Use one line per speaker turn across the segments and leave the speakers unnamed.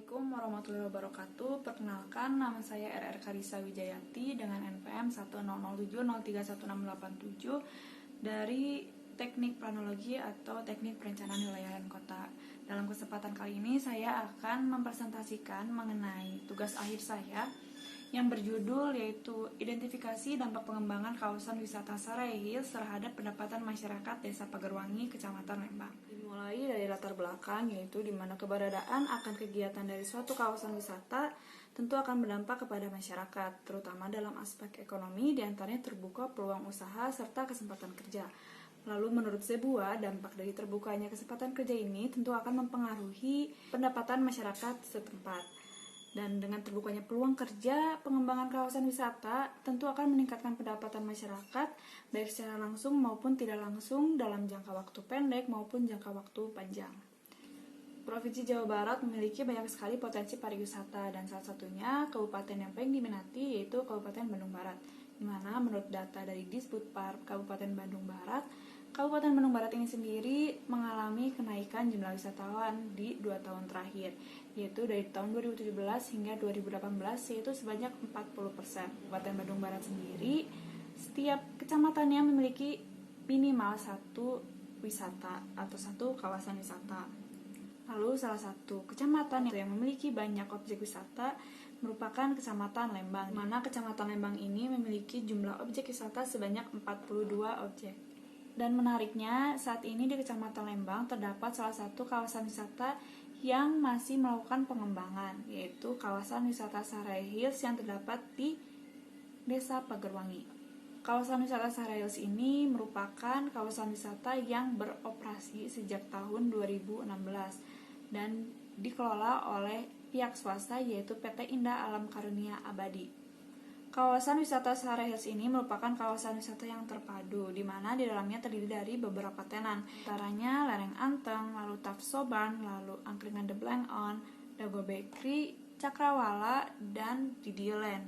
Assalamualaikum warahmatullahi wabarakatuh. Perkenalkan, nama saya RR Karisa Wijayati dengan NPM 10070311687 dari Teknik Planologi atau Teknik Perencanaan Wilayah dan Kota. Dalam kesempatan kali ini saya akan mempresentasikan mengenai tugas akhir saya yang berjudul yaitu Identifikasi Dampak Pengembangan Kawasan Wisata Sarai Hills terhadap pendapatan masyarakat Desa Pagerwangi, Kecamatan Lembang. Dimulai dari latar belakang, yaitu di mana keberadaan akan kegiatan dari suatu kawasan wisata tentu akan berdampak kepada masyarakat, terutama dalam aspek ekonomi, diantaranya terbuka peluang usaha serta kesempatan kerja. Lalu menurut Zebua, dampak dari terbukanya kesempatan kerja ini tentu akan mempengaruhi pendapatan masyarakat setempat. Dan dengan terbukanya peluang kerja, pengembangan kawasan wisata tentu akan meningkatkan pendapatan masyarakat baik secara langsung maupun tidak langsung dalam jangka waktu pendek maupun jangka waktu panjang. Provinsi Jawa Barat memiliki banyak sekali potensi pariwisata dan salah satunya kabupaten yang paling diminati yaitu Kabupaten Bandung Barat, di mana menurut data dari Disbudpar Kabupaten Bandung Barat, Kabupaten Bandung Barat ini sendiri mengalami kenaikan jumlah wisatawan di 2 tahun terakhir, yaitu dari tahun 2017 hingga 2018 yaitu sebanyak 40%. Kabupaten Bandung Barat sendiri, setiap kecamatannya memiliki minimal satu wisata atau satu kawasan wisata. Lalu salah satu kecamatan yang memiliki banyak objek wisata merupakan Kecamatan Lembang, di mana Kecamatan Lembang ini memiliki jumlah objek wisata sebanyak 42 objek. Dan menariknya, saat ini di Kecamatan Lembang terdapat salah satu kawasan wisata yang masih melakukan pengembangan, yaitu kawasan wisata Sarai Hills yang terdapat di Desa Pagerwangi. Kawasan wisata Sarai Hills ini merupakan kawasan wisata yang beroperasi sejak tahun 2016 dan dikelola oleh pihak swasta yaitu PT Indah Alam Karunia Abadi. Kawasan wisata Sarai Hills ini merupakan kawasan wisata yang terpadu, di mana di dalamnya terdiri dari beberapa tenan, antaranya Lereng Anteng, lalu Tafsoban, lalu Angkringan The Blank On, Dago Bakery, Cakrawala, dan Didieland.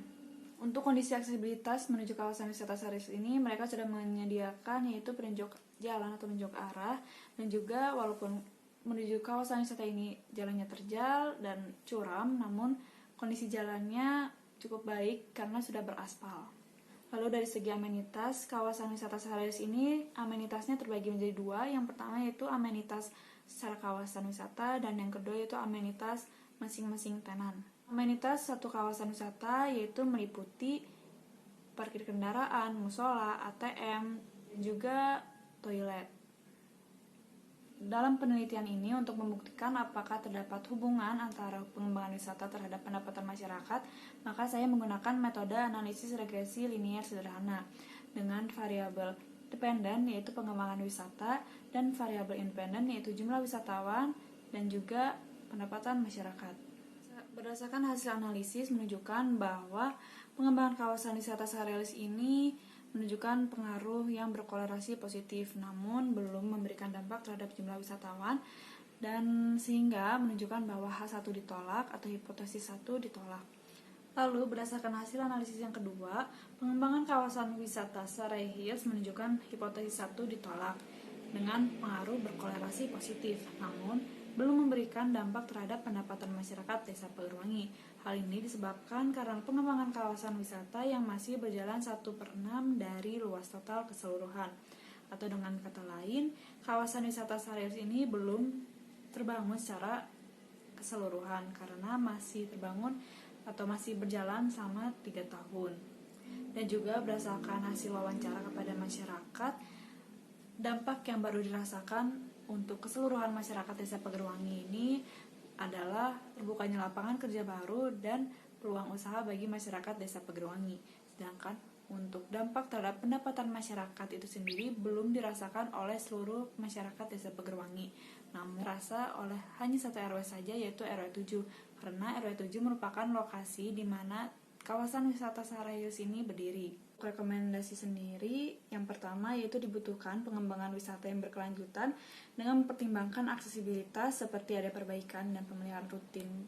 Untuk kondisi aksesibilitas menuju kawasan wisata Sarai Hills ini, mereka sudah menyediakan yaitu penunjuk jalan atau penunjuk arah, dan juga walaupun menuju kawasan wisata ini jalannya terjal dan curam, namun kondisi jalannya cukup baik karena sudah beraspal. Lalu dari segi amenitas, kawasan wisata Sarai Hills ini amenitasnya terbagi menjadi dua. Yang pertama yaitu amenitas secara kawasan wisata dan yang kedua yaitu amenitas masing-masing tenan. Amenitas satu kawasan wisata yaitu meliputi parkir kendaraan, musola, ATM, dan juga toilet. Dalam penelitian ini untuk membuktikan apakah terdapat hubungan antara pengembangan wisata terhadap pendapatan masyarakat, maka saya menggunakan metode analisis regresi linier sederhana dengan variabel dependen yaitu pengembangan wisata dan variabel independen yaitu jumlah wisatawan dan juga pendapatan masyarakat. Berdasarkan hasil analisis menunjukkan bahwa pengembangan kawasan wisata Sarai Hills ini menunjukkan pengaruh yang berkorelasi positif, namun belum memberikan dampak terhadap jumlah wisatawan, dan sehingga menunjukkan bahwa H1 ditolak atau hipotesis 1 ditolak. Lalu, berdasarkan hasil analisis yang kedua, pengembangan kawasan wisata Sarai Hills menunjukkan hipotesis 1 ditolak dengan pengaruh berkorelasi positif, namun belum memberikan dampak terhadap pendapatan masyarakat Desa Pagerwangi. Hal ini disebabkan karena pengembangan kawasan wisata yang masih berjalan 1/6 dari luas total keseluruhan. Atau dengan kata lain, kawasan wisata Sarai Hills ini belum terbangun secara keseluruhan karena masih terbangun atau masih berjalan selama 3 tahun. Dan juga berdasarkan hasil wawancara kepada masyarakat, dampak yang baru dirasakan untuk keseluruhan masyarakat Desa Pagerwangi ini adalah terbukanya lapangan kerja baru dan peluang usaha bagi masyarakat Desa Pagerwangi. Sedangkan untuk dampak terhadap pendapatan masyarakat itu sendiri belum dirasakan oleh seluruh masyarakat Desa Pagerwangi, namun dirasa oleh hanya satu RW saja yaitu RW 7, karena RW 7 merupakan lokasi di mana kawasan wisata Sarai Hills ini berdiri. Rekomendasi sendiri, yang pertama yaitu dibutuhkan pengembangan wisata yang berkelanjutan dengan mempertimbangkan aksesibilitas seperti ada perbaikan dan pemeliharaan rutin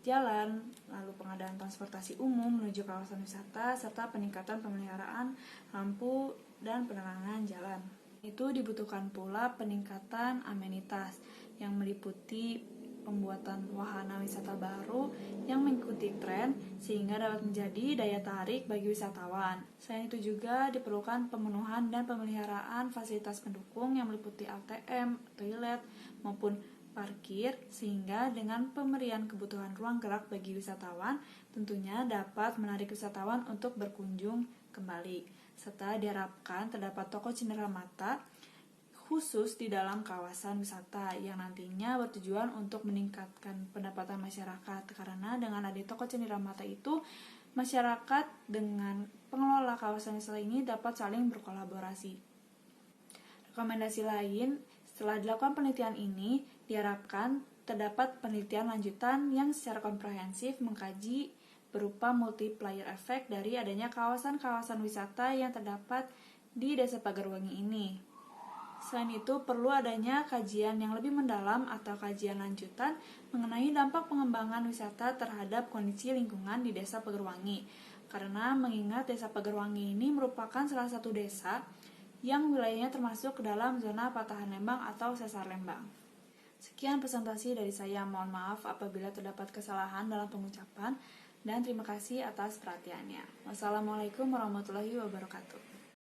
jalan, lalu pengadaan transportasi umum menuju kawasan wisata, serta peningkatan pemeliharaan lampu dan penerangan jalan. Itu dibutuhkan pula peningkatan amenitas yang meliputi pembuatan wahana wisata baru yang mengikuti tren sehingga dapat menjadi daya tarik bagi wisatawan. Selain itu juga diperlukan pemenuhan dan pemeliharaan fasilitas pendukung yang meliputi ATM, toilet, maupun parkir sehingga dengan pemberian kebutuhan ruang gerak bagi wisatawan tentunya dapat menarik wisatawan untuk berkunjung kembali, serta diharapkan terdapat toko cenderamata khusus di dalam kawasan wisata yang nantinya bertujuan untuk meningkatkan pendapatan masyarakat, karena dengan adanya toko cenderamata itu masyarakat dengan pengelola kawasan wisata ini dapat saling berkolaborasi. Rekomendasi lain, setelah dilakukan penelitian ini diharapkan terdapat penelitian lanjutan yang secara komprehensif mengkaji berupa multiplier effect dari adanya kawasan-kawasan wisata yang terdapat di Desa Pagarwangi ini. Selain itu, perlu adanya kajian yang lebih mendalam atau kajian lanjutan mengenai dampak pengembangan wisata terhadap kondisi lingkungan di Desa Pagarwangi. Karena mengingat Desa Pagarwangi ini merupakan salah satu desa yang wilayahnya termasuk ke dalam zona patahan Lembang atau sesar Lembang. Sekian presentasi dari saya, mohon maaf apabila terdapat kesalahan dalam pengucapan, dan terima kasih atas perhatiannya. Wassalamualaikum warahmatullahi wabarakatuh.